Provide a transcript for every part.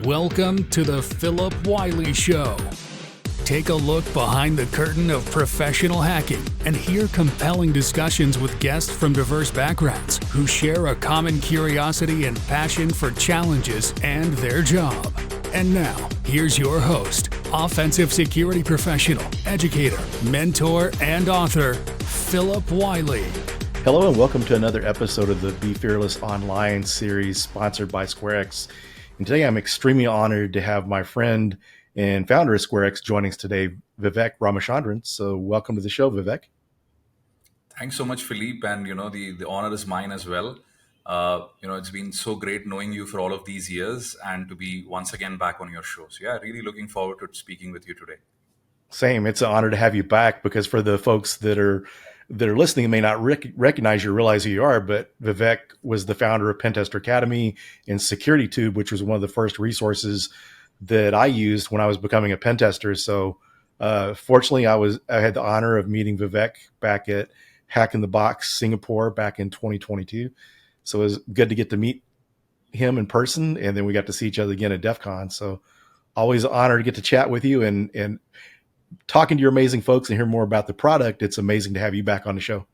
Welcome to the Philip Wiley Show. Take a look behind the curtain of professional hacking and hear compelling discussions with guests from diverse backgrounds who share a common curiosity and passion for challenges and their job. And now, here's your host, offensive security professional, educator, mentor, and author, Philip Wiley. Hello and welcome to another episode of the Be Fearless Online series sponsored by SquareX. And today I'm extremely honored to have my friend and founder of SquareX joining us today, Vivek Ramachandran. So welcome to the show, Vivek. Thanks so much, Philippe. And, the honor is mine as well. It's been so great knowing you for all of these years and to be once again back on your show. So yeah, really looking forward to speaking with you today. Same. It's an honor to have you back because for the folks that are listening may not recognize you or realize who you are, but Vivek was the founder of Pentester Academy and SecurityTube, which was one of the first resources that I used when I was becoming a pen tester. So fortunately, I had the honor of meeting Vivek back at Hack in the Box Singapore back in 2022. So it was good to get to meet him in person, and then we got to see each other again at DEF CON. So always an honor to get to chat with you and talking to your amazing folks and hear more about the product. It's amazing to have you back on the show.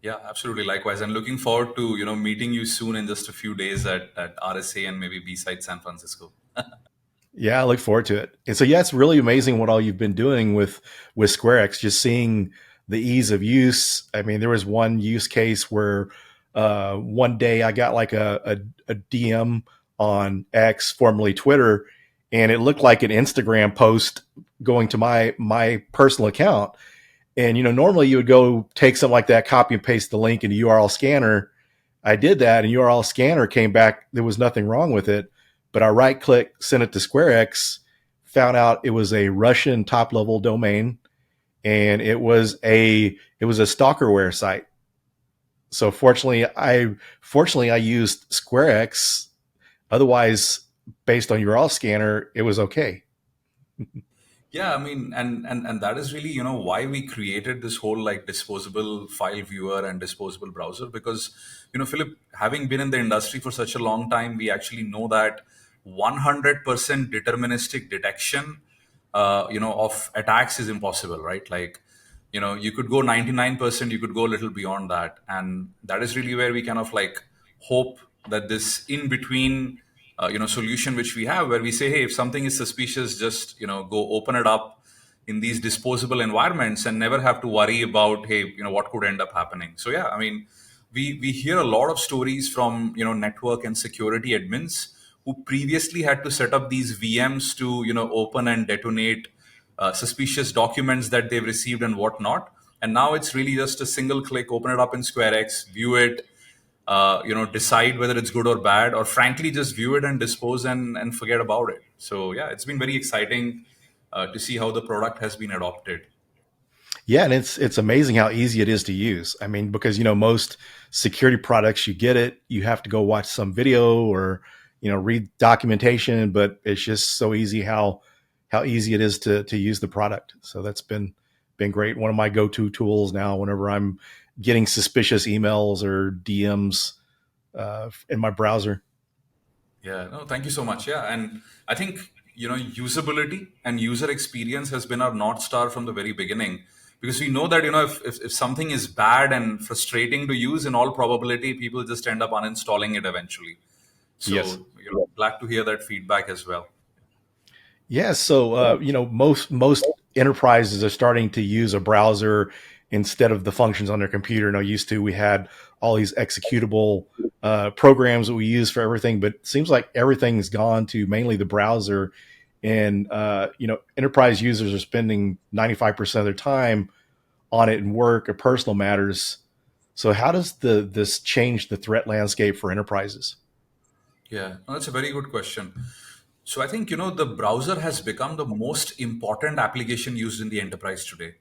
Yeah, absolutely. Likewise. And looking forward to, meeting you soon in just a few days at RSA and maybe B-Side San Francisco. Yeah, I look forward to it. And so, yeah, it's really amazing what all you've been doing with SquareX, just seeing the ease of use. I mean, there was one use case where one day I got like a DM on X, formerly Twitter, and it looked like an Instagram post going to my personal account. And, normally you would go take something like that, copy and paste the link into URL scanner. I did that and URL scanner came back. There was nothing wrong with it, but I right click, sent it to SquareX, found out it was a Russian top level domain and it was a stalkerware site. So fortunately I used SquareX. Otherwise, based on URL scanner, it was okay. Yeah, I mean, and that is really, why we created this whole like disposable file viewer and disposable browser. Because, Philip, having been in the industry for such a long time, we actually know that 100% deterministic detection, of attacks is impossible, right? Like, you could go 99%, you could go a little beyond that. And that is really where we kind of like hope that this in between solution which we have, where we say, hey, if something is suspicious, just go open it up in these disposable environments and never have to worry about, hey, what could end up happening. So yeah, I mean, we hear a lot of stories from network and security admins who previously had to set up these VMs to open and detonate suspicious documents that they've received and whatnot. And now it's really just a single click, open it up in SquareX, view it, decide whether it's good or bad, or frankly, just view it and dispose and forget about it. So yeah, it's been very exciting to see how the product has been adopted. Yeah, and it's amazing how easy it is to use. I mean, because most security products, you get it, you have to go watch some video or read documentation, but it's just so easy how easy it is to use the product. So that's been great. One of my go-to tools now whenever I'm getting suspicious emails or DMs in my browser. Yeah, no, thank you so much. Yeah, and I think usability and user experience has been our North Star from the very beginning, because we know that if something is bad and frustrating to use, in all probability people just end up uninstalling it eventually. So yes. Glad to hear that feedback as well. Yeah, so most enterprises are starting to use a browser instead of the functions on their computer. Used to, we had all these executable programs that we use for everything, but it seems like everything's gone to mainly the browser. And enterprise users are spending 95% of their time on it in work or personal matters. So how does this change the threat landscape for enterprises? Yeah, no, that's a very good question. So I think, the browser has become the most important application used in the enterprise today.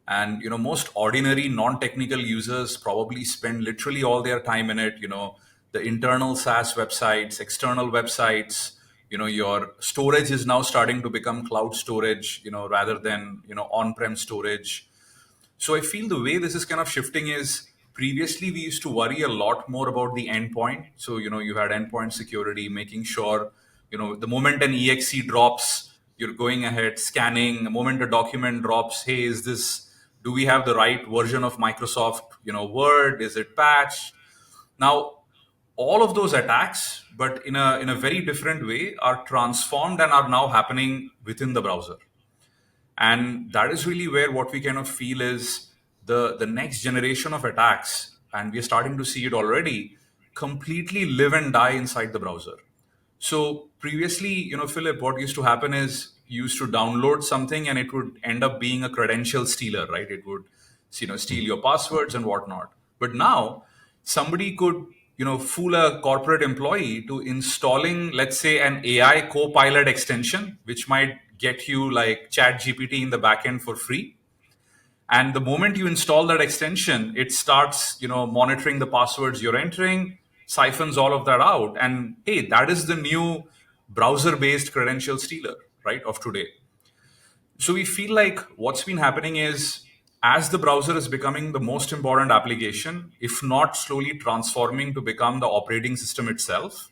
And, most ordinary non-technical users probably spend literally all their time in it, the internal SaaS websites, external websites, your storage is now starting to become cloud storage, rather than, on-prem storage. So I feel the way this is kind of shifting is previously we used to worry a lot more about the endpoint. So, you had endpoint security, making sure The moment an exe drops, you're going ahead scanning. The moment a document drops, hey, is this? Do we have the right version of Microsoft, Word? Is it patched? Now, all of those attacks, but in a very different way, are transformed and are now happening within the browser. And that is really where what we kind of feel is the next generation of attacks, and we are starting to see it already, completely live and die inside the browser. So previously, Philip, what used to happen is you used to download something and it would end up being a credential stealer, right? It would, steal your passwords and whatnot. But now somebody could, fool a corporate employee to installing, let's say, an AI co-pilot extension, which might get you like Chat GPT in the backend for free. And the moment you install that extension, it starts, monitoring the passwords you're entering, siphons all of that out. And hey, that is the new browser-based credential stealer, right, of today. So we feel like what's been happening is as the browser is becoming the most important application, if not slowly transforming to become the operating system itself,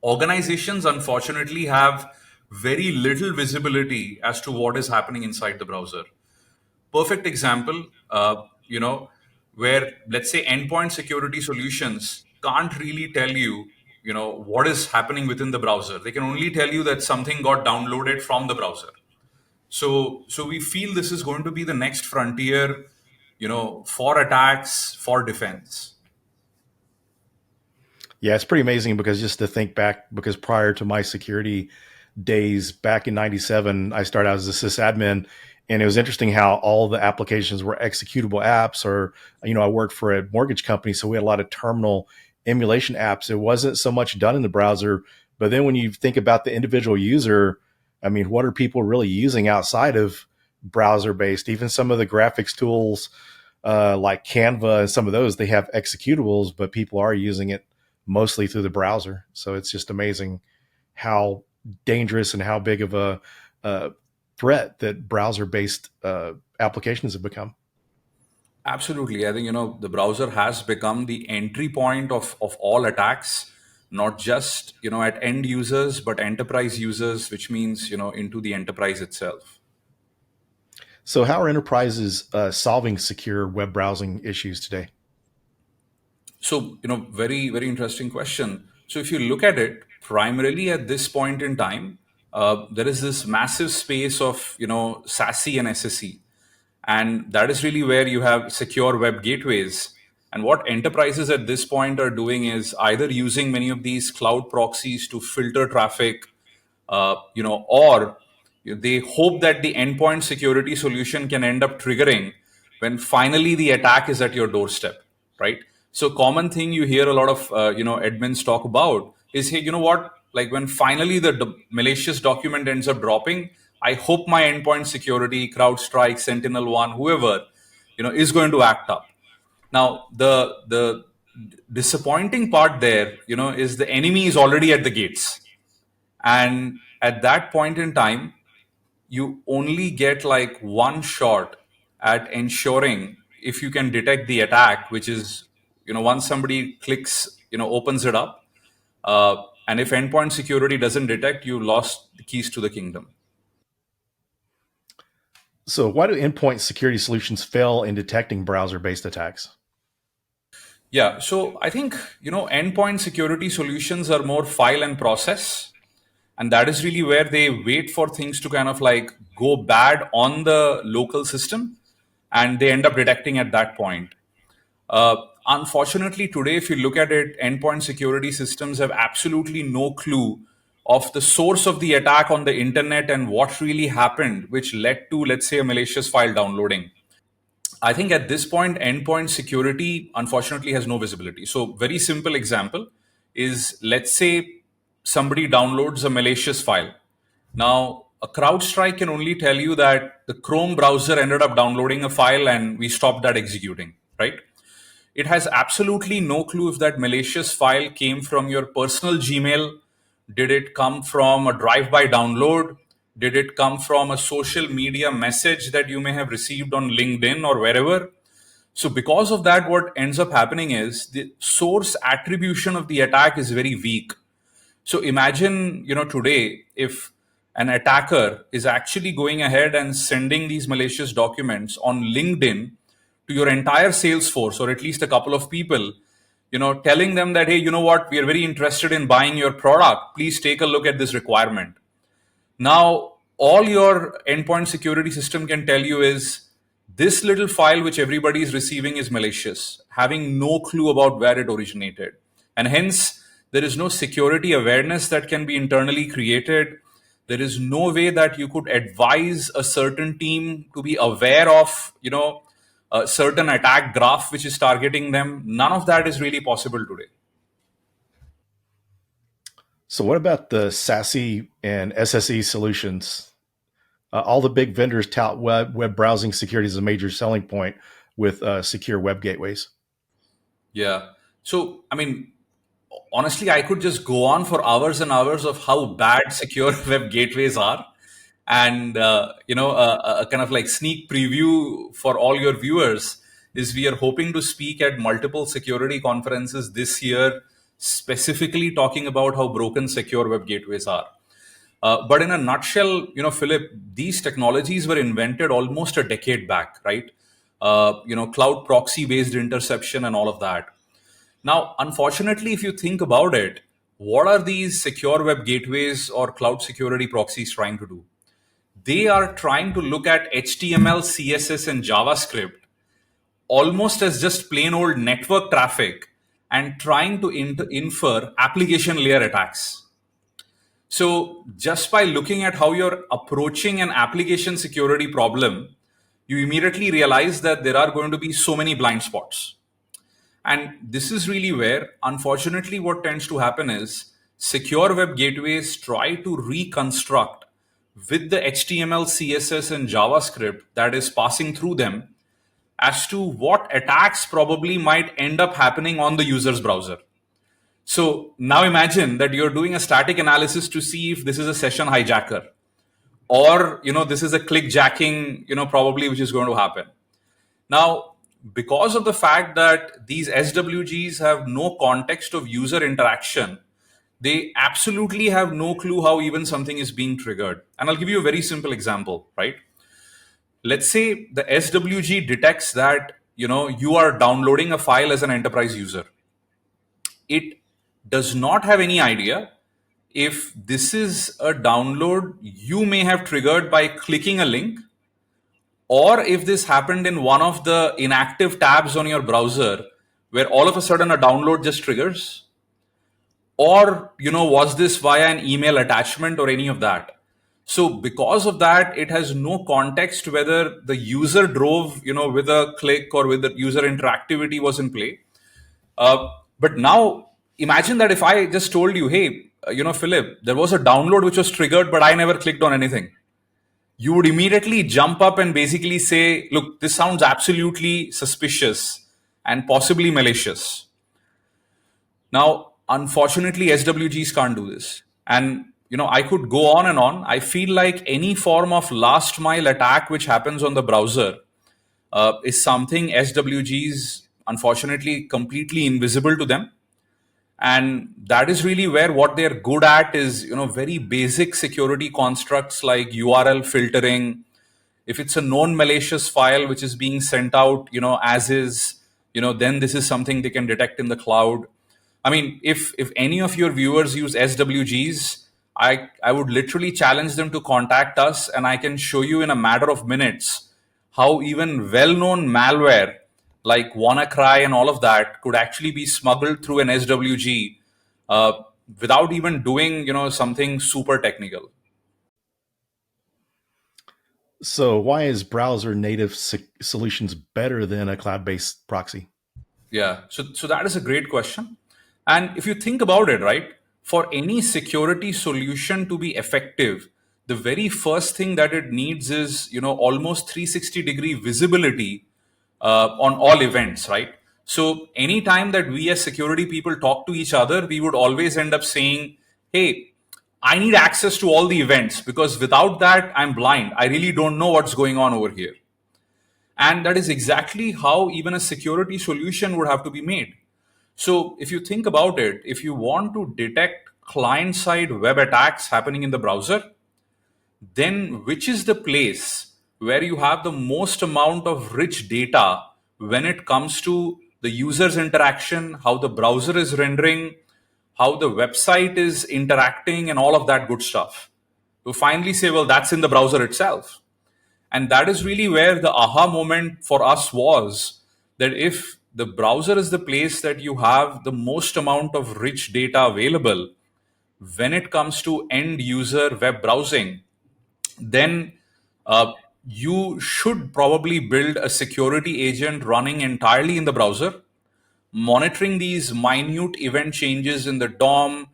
organizations unfortunately have very little visibility as to what is happening inside the browser. Perfect example, where let's say endpoint security solutions can't really tell you, what is happening within the browser. They can only tell you that something got downloaded from the browser. So we feel this is going to be the next frontier, for attacks, for defense. Yeah, it's pretty amazing because just to think back, because prior to my security days back in 97, I started out as a sysadmin. And it was interesting how all the applications were executable apps, or, I worked for a mortgage company. So we had a lot of terminal emulation apps. It wasn't so much done in the browser. But then when you think about the individual user, I mean, what are people really using outside of browser based? Even some of the graphics tools like Canva and some of those, they have executables, but people are using it mostly through the browser. So it's just amazing how dangerous and how big of a threat that browser-based applications have become. Absolutely. I think, the browser has become the entry point of all attacks, not just, at end users, but enterprise users, which means, into the enterprise itself. So how are enterprises solving secure web browsing issues today? So, very, very interesting question. So, if you look at it, primarily at this point in time, there is this massive space of, SASE and SSE. And that is really where you have secure web gateways. And what enterprises at this point are doing is either using many of these cloud proxies to filter traffic, or they hope that the endpoint security solution can end up triggering when finally the attack is at your doorstep, right? So common thing you hear a lot of admins talk about is, hey, you know what? Like when finally the malicious document ends up dropping, I hope my endpoint security, CrowdStrike, SentinelOne, whoever, is going to act up. Now the disappointing part there, is the enemy is already at the gates, and at that point in time, you only get like one shot at ensuring if you can detect the attack, which is, once somebody clicks, opens it up. And if endpoint security doesn't detect, you lost the keys to the kingdom. So why do endpoint security solutions fail in detecting browser-based attacks? Yeah, so I think, endpoint security solutions are more file and process. And that is really where they wait for things to kind of like go bad on the local system, and they end up detecting at that point. Unfortunately, today, if you look at it, endpoint security systems have absolutely no clue of the source of the attack on the internet and what really happened, which led to, let's say, a malicious file downloading. I think at this point, endpoint security unfortunately has no visibility. So, very simple example is, let's say somebody downloads a malicious file. Now, a CrowdStrike can only tell you that the Chrome browser ended up downloading a file and we stopped that executing, right? It has absolutely no clue if that malicious file came from your personal Gmail. Did it come from a drive-by download? Did it come from a social media message that you may have received on LinkedIn or wherever? So because of that, what ends up happening is the source attribution of the attack is very weak. So imagine, today, if an attacker is actually going ahead and sending these malicious documents on LinkedIn to your entire sales force, or at least a couple of people, telling them that, hey, you know what, we are very interested in buying your product. Please take a look at this requirement. Now, all your endpoint security system can tell you is this little file which everybody is receiving is malicious, having no clue about where it originated. And hence, there is no security awareness that can be internally created. There is no way that you could advise a certain team to be aware of, a certain attack graph which is targeting them. None of that is really possible today. So what about the SASE and SSE solutions? All the big vendors tout web browsing security as a major selling point with secure web gateways. Yeah. So, I mean, honestly, I could just go on for hours and hours of how bad secure web gateways are. And, a kind of like sneak preview for all your viewers is we are hoping to speak at multiple security conferences this year, specifically talking about how broken secure web gateways are. But in a nutshell, Philip, these technologies were invented almost a decade back, right? Cloud proxy based interception and all of that. Now, unfortunately, if you think about it, what are these secure web gateways or cloud security proxies trying to do? They are trying to look at HTML, CSS, and JavaScript almost as just plain old network traffic and trying to infer application layer attacks. So, just by looking at how you're approaching an application security problem, you immediately realize that there are going to be so many blind spots. And this is really where, unfortunately, what tends to happen is secure web gateways try to reconstruct with the HTML, CSS, and JavaScript that is passing through them as to what attacks probably might end up happening on the user's browser. So now imagine that you're doing a static analysis to see if this is a session hijacker, or this is a clickjacking, probably, which is going to happen. Now, because of the fact that these SWGs have no context of user interaction, they absolutely have no clue how even something is being triggered. And I'll give you a very simple example, right? Let's say the SWG detects that you are downloading a file as an enterprise user. It does not have any idea if this is a download you may have triggered by clicking a link, or if this happened in one of the inactive tabs on your browser where all of a sudden a download just triggers, or was this via an email attachment or any of that. So because of that, it has no context whether the user drove with a click or whether user interactivity was in play. But now imagine that if I just told you, hey, Philip, there was a download which was triggered, but I never clicked on anything. You would immediately jump up and basically say, look, this sounds absolutely suspicious and possibly malicious. Now, unfortunately, SWGs can't do this. And, I could go on and on. I feel like any form of last mile attack which happens on the browser is something SWGs, unfortunately, completely invisible to them. And that is really where what they're good at is, very basic security constructs like URL filtering. If it's a known malicious file which is being sent out, as is, then this is something they can detect in the cloud. I mean, if any of your viewers use SWGs, I would literally challenge them to contact us, and I can show you in a matter of minutes how even well-known malware like WannaCry and all of that could actually be smuggled through an SWG without even doing, something super technical. So why is browser native solutions better than a cloud-based proxy? Yeah, so that is a great question. And if you think about it, right, for any security solution to be effective, the very first thing that it needs is, almost 360-degree visibility on all events, right? So anytime that we as security people talk to each other, we would always end up saying, hey, I need access to all the events, because without that, I'm blind. I really don't know what's going on over here. And that is exactly how even a security solution would have to be made. So if you think about it, if you want to detect client-side web attacks happening in the browser, then which is the place where you have the most amount of rich data when it comes to the user's interaction, how the browser is rendering, how the website is interacting, and all of that good stuff. You finally say, well, that's in the browser itself. And that is really where the aha moment for us was, that if the browser is the place that you have the most amount of rich data available when it comes to end user web browsing, then you should probably build a security agent running entirely in the browser, monitoring these minute event changes in the DOM,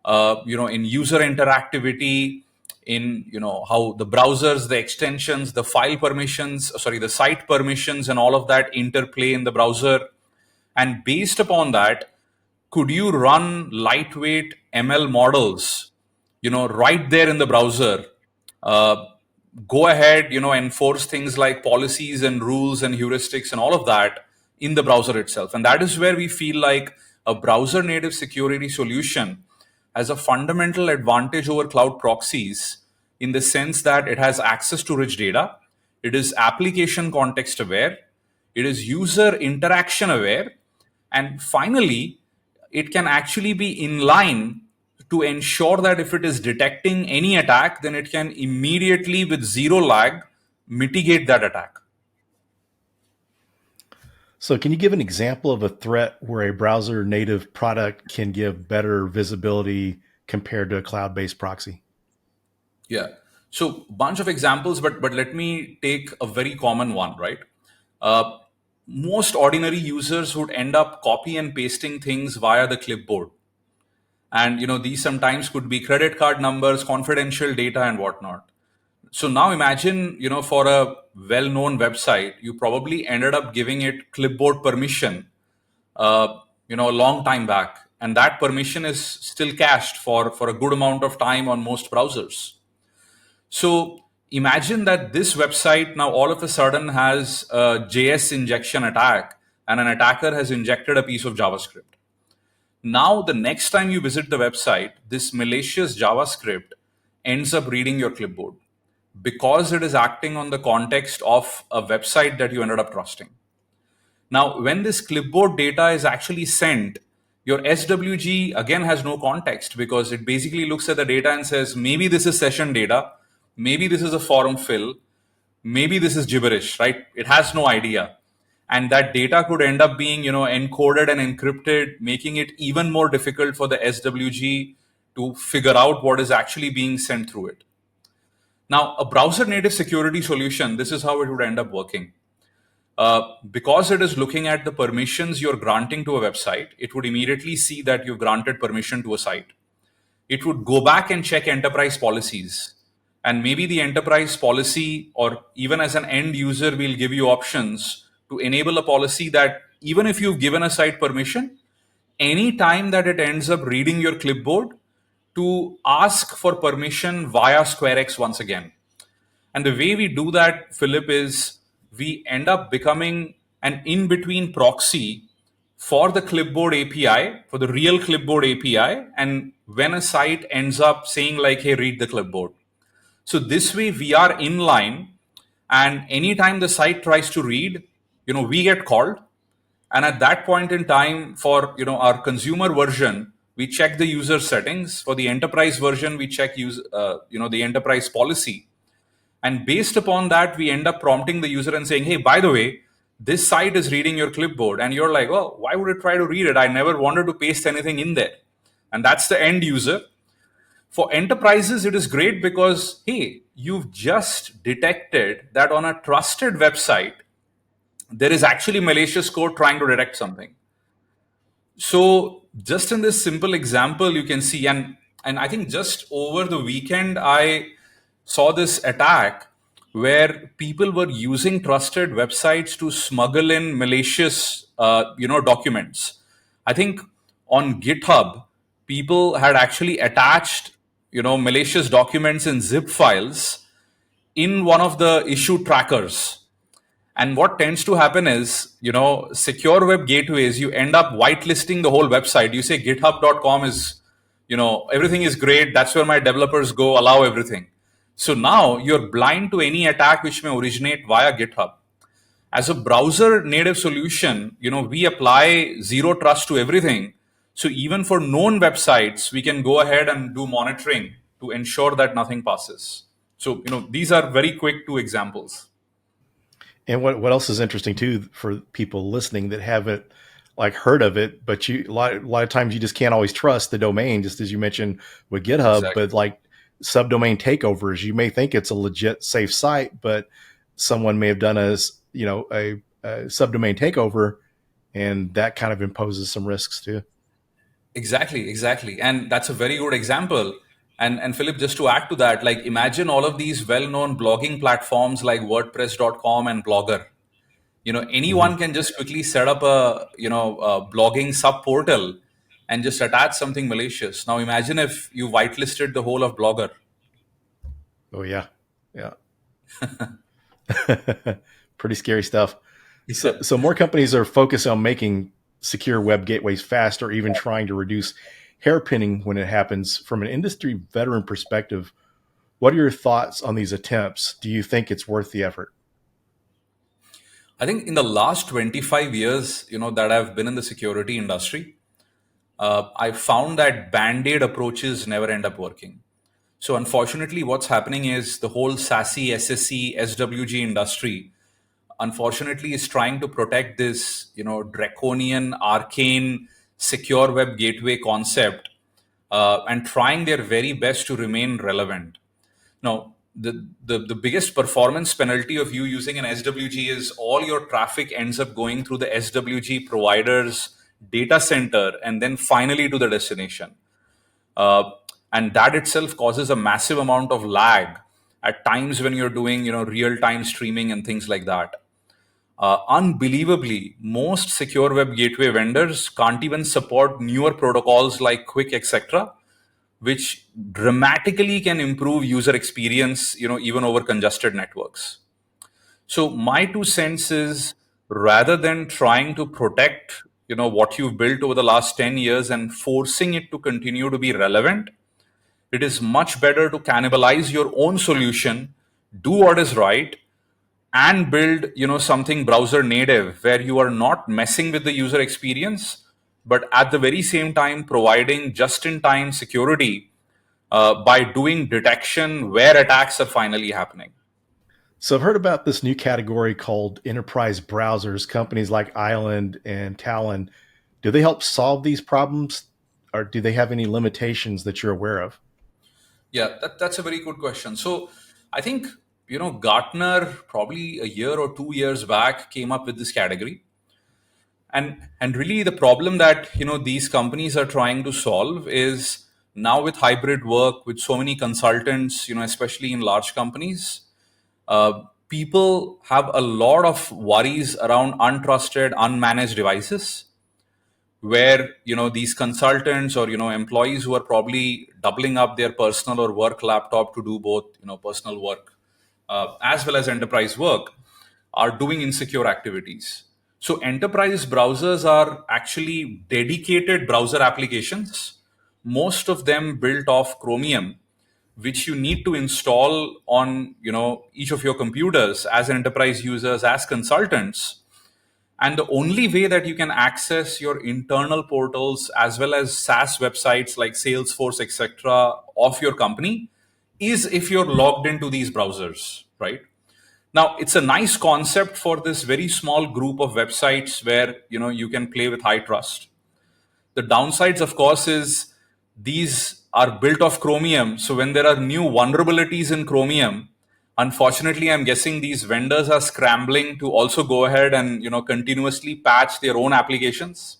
in user interactivity, in how the browsers, the extensions, the file permissions, the site permissions, and all of that interplay in the browser. And based upon that, could you run lightweight ML models, right there in the browser? Uh, Go ahead, enforce things like policies and rules and heuristics and all of that in the browser itself. And that is where we feel like a browser native security solution has a fundamental advantage over cloud proxies, in the sense that it has access to rich data, it is application context aware, it is user interaction aware, and finally, it can actually be in line to ensure that if it is detecting any attack, then it can immediately, with zero lag, mitigate that attack. So can you give an example of a threat where a browser native product can give better visibility compared to a cloud-based proxy? Yeah. So bunch of examples, but let me take a very common one, right? Most ordinary users would end up copy and pasting things via the clipboard. And these sometimes could be credit card numbers, confidential data, and whatnot. So now imagine, for a well-known website, you probably ended up giving it clipboard permission, a long time back, and that permission is still cached for a good amount of time on most browsers. So imagine that this website now all of a sudden has a JS injection attack, and an attacker has injected a piece of JavaScript. Now, the next time you visit the website, this malicious JavaScript ends up reading your clipboard because it is acting on the context of a website that you ended up trusting. Now, when this clipboard data is actually sent, your SWG again has no context, because it basically looks at the data and says, maybe this is session data, maybe this is a form fill, maybe this is gibberish, right? It has no idea. And that data could end up being, encoded and encrypted, making it even more difficult for the SWG to figure out what is actually being sent through it. Now, a browser native security solution, this is how it would end up working. Because it is looking at the permissions you're granting to a website, it would immediately see that you've granted permission to a site. It would go back and check enterprise policies. And maybe the enterprise policy, or even as an end user, will give you options to enable a policy that even if you've given a site permission, any time that it ends up reading your clipboard, to ask for permission via SquareX once again. And the way we do that, Philip, is we end up becoming an in-between proxy for the clipboard API, for the real clipboard API, and when a site ends up saying like, hey, read the clipboard. So this way we are in line, and anytime the site tries to read, we get called. And at that point in time, for our consumer version, we check the user settings. For the enterprise version, we check the enterprise policy. And based upon that, we end up prompting the user and saying, hey, by the way, this site is reading your clipboard. And you're like, oh, why would it try to read it? I never wanted to paste anything in there. And that's the end user. For enterprises, it is great because, hey, you've just detected that on a trusted website, there is actually malicious code trying to detect something. So just in this simple example, you can see, and I think just over the weekend, I saw this attack where people were using trusted websites to smuggle in malicious, documents. I think on GitHub, people had actually attached, malicious documents in zip files in one of the issue trackers. And what tends to happen is, secure web gateways, you end up whitelisting the whole website. You say github.com is, Everything is great. That's where my developers go, allow everything. So now you're blind to any attack which may originate via GitHub. As a browser native solution, we apply zero trust to everything. So even for known websites, we can go ahead and do monitoring to ensure that nothing passes. So, these are very quick two examples. And what else is interesting too for people listening that haven't like heard of it, but a lot of times you just can't always trust the domain, just as you mentioned with GitHub. Exactly. But like subdomain takeovers, you may think it's a legit safe site, but someone may have done a subdomain takeover, and that kind of imposes some risks too. Exactly. And that's a very good example. And Philip, just to add to that, like imagine all of these well-known blogging platforms like WordPress.com and Blogger. Anyone can just quickly set up a blogging sub portal and just attach something malicious. Now imagine if you whitelisted the whole of Blogger. Oh yeah. Pretty scary stuff. So more companies are focused on making secure web gateways fast, or even trying to reduce hairpinning when it happens. From an industry veteran perspective, what are your thoughts on these attempts? Do you think it's worth the effort? I think in the last 25 years, that I've been in the security industry, I found that band-aid approaches never end up working. So unfortunately, what's happening is the whole SASE, SSE, SWG industry, unfortunately, is trying to protect this, draconian, arcane, secure web gateway concept, and trying their very best to remain relevant. Now, the biggest performance penalty of you using an SWG is all your traffic ends up going through the SWG provider's data center and then finally to the destination. And that itself causes a massive amount of lag at times when you're doing, real-time streaming and things like that. Unbelievably, most secure web gateway vendors can't even support newer protocols like Quick, etc., which dramatically can improve user experience, even over congested networks. So my 2 cents is, rather than trying to protect, what you've built over the last 10 years and forcing it to continue to be relevant, it is much better to cannibalize your own solution, do what is right, and build something browser native where you are not messing with the user experience, but at the very same time providing just-in-time security by doing detection where attacks are finally happening. So I've heard about this new category called enterprise browsers. Companies like Island and Talon, do they help solve these problems, or do they have any limitations that you're aware of? Yeah, that's a very good question. So I think, Gartner probably a year or 2 years back came up with this category. And really the problem that, these companies are trying to solve is now with hybrid work, with so many consultants, especially in large companies, people have a lot of worries around untrusted, unmanaged devices where these consultants or employees who are probably doubling up their personal or work laptop to do both personal work as well as enterprise work are doing insecure activities. So enterprise browsers are actually dedicated browser applications, most of them built off Chromium, which you need to install on each of your computers as enterprise users, as consultants. And the only way that you can access your internal portals as well as SaaS websites like Salesforce, etc., of your company is if you're logged into these browsers, right? Now, it's a nice concept for this very small group of websites where you can play with high trust. The downsides, of course, is these are built off Chromium. So when there are new vulnerabilities in Chromium, unfortunately, I'm guessing these vendors are scrambling to also go ahead and continuously patch their own applications.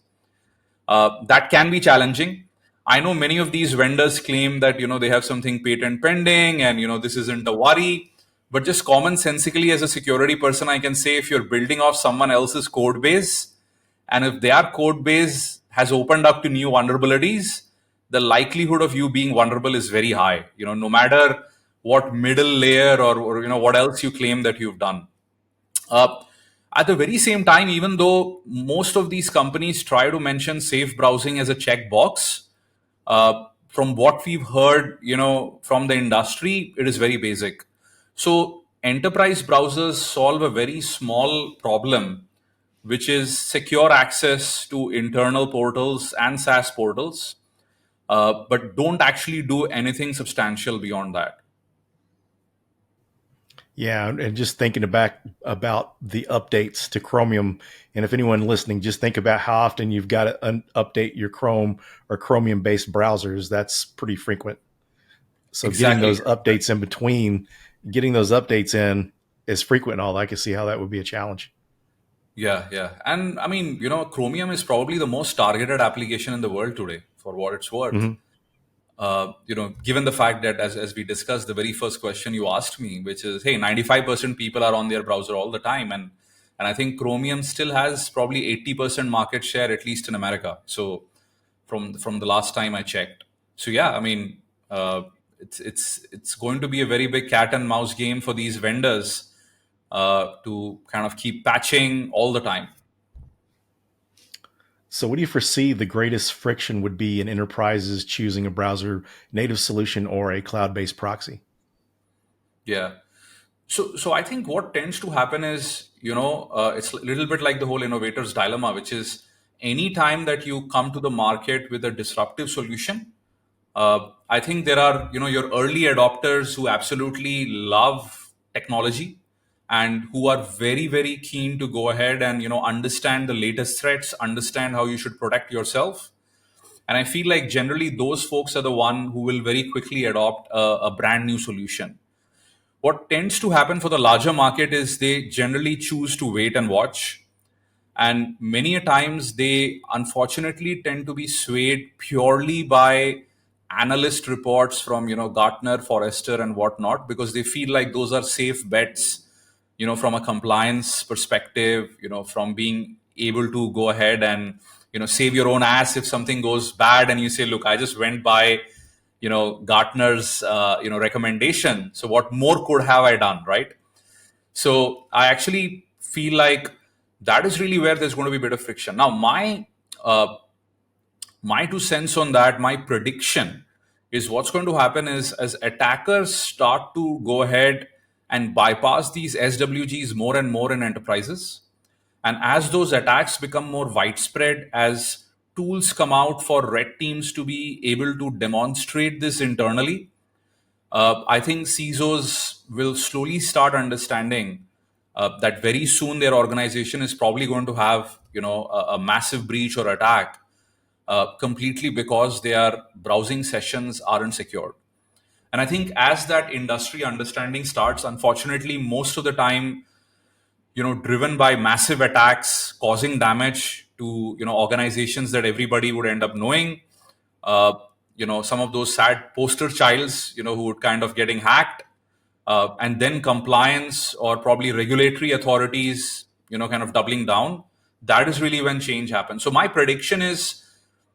That can be challenging. I know many of these vendors claim that they have something patent pending and this isn't a worry. But just common sensically, as a security person, I can say if you're building off someone else's code base, and if their code base has opened up to new vulnerabilities, the likelihood of you being vulnerable is very high. No matter what middle layer or what else you claim that you've done. At the very same time, even though most of these companies try to mention safe browsing as a checkbox, from what we've heard, from the industry, it is very basic. So enterprise browsers solve a very small problem, which is secure access to internal portals and SaaS portals, but don't actually do anything substantial beyond that. Yeah, and just thinking back about the updates to Chromium, and if anyone listening, just think about how often you've got to update your Chrome or Chromium-based browsers. That's pretty frequent. So getting Exactly. those updates in between, getting those updates in is frequent and all. I can see how that would be a challenge. Yeah, yeah. And I mean, Chromium is probably the most targeted application in the world today, for what it's worth. Hmm. Given the fact that, as we discussed, the very first question you asked me, which is, hey, 95% people are on their browser all the time. And I think Chromium still has probably 80% market share, at least in America. So from the last time I checked. So yeah, I mean, it's going to be a very big cat and mouse game for these vendors to kind of keep patching all the time. So, what do you foresee the greatest friction would be in enterprises choosing a browser native solution or a cloud-based proxy? Yeah. So I think what tends to happen is, it's a little bit like the whole innovator's dilemma, which is any time that you come to the market with a disruptive solution, I think there are, your early adopters who absolutely love technology and who are very, very keen to go ahead and, understand the latest threats, understand how you should protect yourself. And I feel like generally those folks are the one who will very quickly adopt a brand new solution. What tends to happen for the larger market is they generally choose to wait and watch, and many a times they unfortunately tend to be swayed purely by analyst reports from Gartner, Forrester, and whatnot, because they feel like those are safe bets, from a compliance perspective, from being able to go ahead and save your own ass if something goes bad, and you say, look, I just went by Gartner's recommendation, so what more could have I done, right? So I actually feel like that is really where there's going to be a bit of friction. Now, uh, my two cents on that, my prediction is what's going to happen is as attackers start to go ahead and bypass these SWGs more and more in enterprises, and as those attacks become more widespread, as tools come out for red teams to be able to demonstrate this internally, I think CISOs will slowly start understanding that very soon their organization is probably going to have, a massive breach or attack, completely because their browsing sessions aren't secured. And I think as that industry understanding starts, unfortunately, most of the time, driven by massive attacks causing damage to, organizations that everybody would end up knowing, uh, some of those sad poster childs, who would kind of getting hacked, and then compliance or probably regulatory authorities, kind of doubling down. That is really when change happens. So my prediction is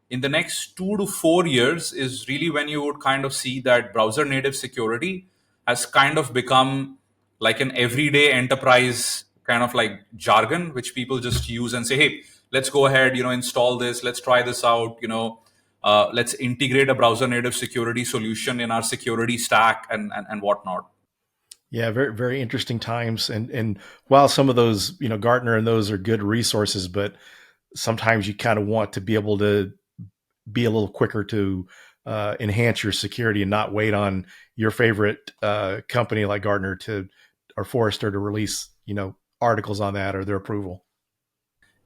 in the next 2 to 4 years is really when you would kind of see that browser native security has kind of become like an everyday enterprise kind of like jargon, which people just use and say, hey, let's go ahead, install this, let's try this out, let's integrate a browser native security solution in our security stack and whatnot. Yeah, very very interesting times. And while some of those, Gartner and those are good resources, but sometimes you kind of want to be able to be a little quicker to enhance your security and not wait on your favorite company like Gartner to or Forrester to release, articles on that or their approval.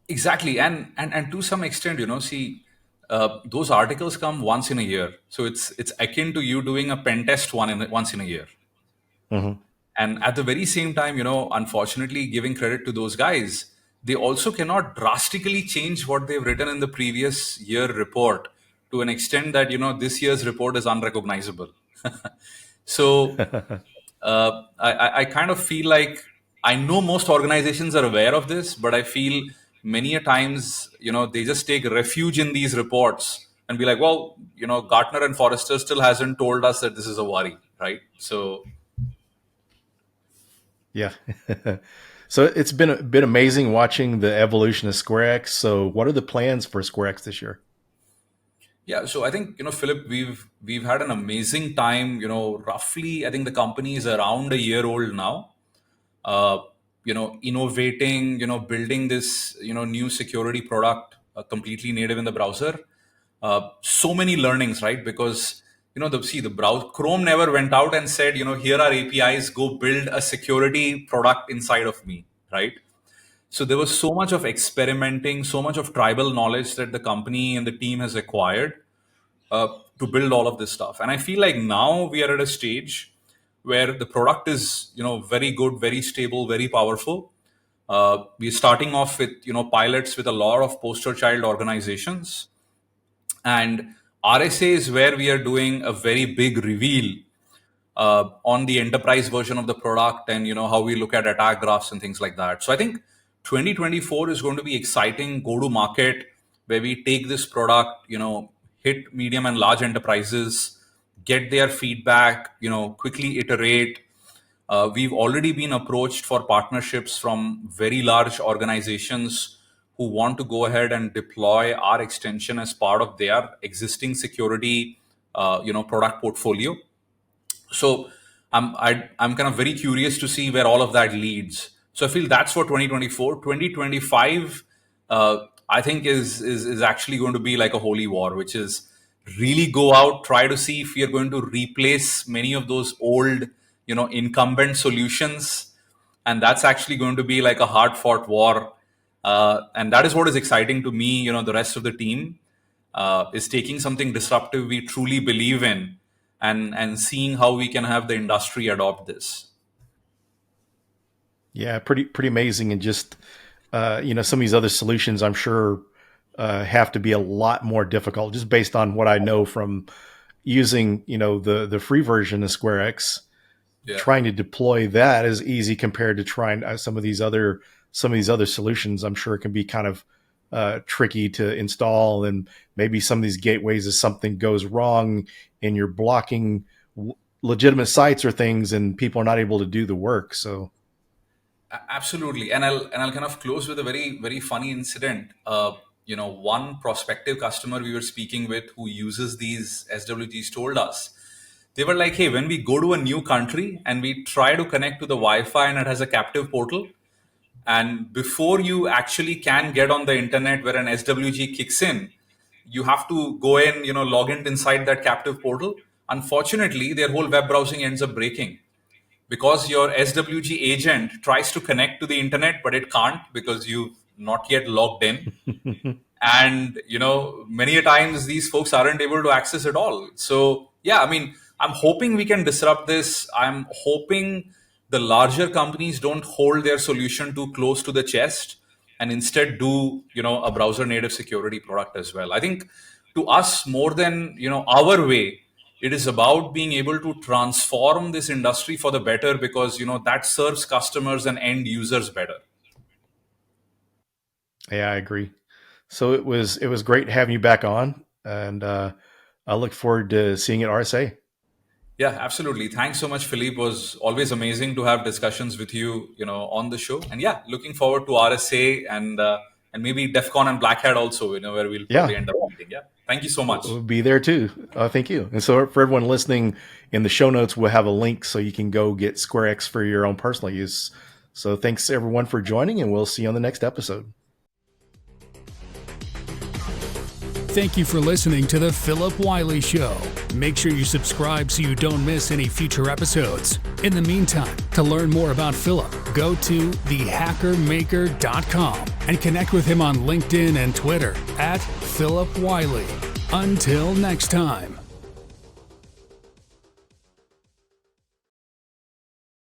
Exactly, and to some extent, see, those articles come once in a year, so it's akin to you doing a pen test once in a year. Hmm. And at the very same time, unfortunately, giving credit to those guys, they also cannot drastically change what they've written in the previous year report to an extent that this year's report is unrecognizable. So I kind of feel like I know most organizations are aware of this, but I feel many a times, they just take refuge in these reports and be like, well, Gartner and Forrester still hasn't told us that this is a worry, right? So Yeah. So it's been amazing watching the evolution of SquareX. So what are the plans for SquareX this year? Yeah, so I think, Philip, we've had an amazing time. Roughly, I think the company is around a year old now. Uh, Innovating, building this, new security product, completely native in the browser. So many learnings, right? Because the browser Chrome never went out and said, here are APIs, go build a security product inside of me, right? So there was so much of experimenting, so much of tribal knowledge that the company and the team has acquired uh, to build all of this stuff. And I feel like now we are at a stage where the product is, very good, very stable, very powerful. We're starting off with, pilots with a lot of poster child organizations, and RSA is where we are doing a very big reveal on the enterprise version of the product, and how we look at attack graphs and things like that. So I think 2024 is going to be exciting go to market, where we take this product, hit medium and large enterprises, get their feedback, quickly iterate. We've already been approached for partnerships from very large organizations who want to go ahead and deploy our extension as part of their existing security product portfolio. So I'm kind of very curious to see where all of that leads. So I feel that's for 2024. 2025, I think is actually going to be like a holy war, which is really go out, try to see if we are going to replace many of those old, incumbent solutions, and that's actually going to be like a hard fought war. And that is what is exciting to me. The rest of the team is taking something disruptive we truly believe in, and seeing how we can have the industry adopt this. Yeah, pretty amazing. And just some of these other solutions, I'm sure, have to be a lot more difficult, just based on what I know from using the free version of SquareX. Yeah. Trying to deploy that is easy compared to trying some of these other solutions. I'm sure it can be kind of tricky to install, and maybe some of these gateways, if something goes wrong and you're blocking legitimate sites or things, and people are not able to do the work. So Absolutely, and I'll kind of close with a very very funny incident. One prospective customer we were speaking with who uses these SWGs told us, they were like, "Hey, when we go to a new country and we try to connect to the Wi-Fi and it has a captive portal, and before you actually can get on the internet where an SWG kicks in, you have to go in, log in inside that captive portal. Unfortunately, their whole web browsing ends up breaking." Because your SWG agent tries to connect to the internet, but it can't because you've not yet logged in. And, many a times these folks aren't able to access it all. So, yeah, I mean, I'm hoping we can disrupt this. I'm hoping the larger companies don't hold their solution too close to the chest and instead do, a browser native security product as well. I think to us, more than, our way, it is about being able to transform this industry for the better, because that serves customers and end users better. yeah, I agree. So it was great having you back on, and I look forward to seeing you at RSA. Yeah, absolutely. Thanks so much, Philippe. It was always amazing to have discussions with you, on the show. And yeah, looking forward to RSA and maybe DEF CON and Black Hat also, where we'll probably end up meeting. Yeah. Thank you so much. We'll be there too. Thank you. And so for everyone listening, in the show notes, we'll have a link so you can go get SquareX for your own personal use. So thanks everyone for joining, and we'll see you on the next episode. Thank you for listening to The Philip Wiley Show. Make sure you subscribe so you don't miss any future episodes. In the meantime, to learn more about Philip, go to thehackermaker.com and connect with him on LinkedIn and Twitter @Philip Wiley. Until next time.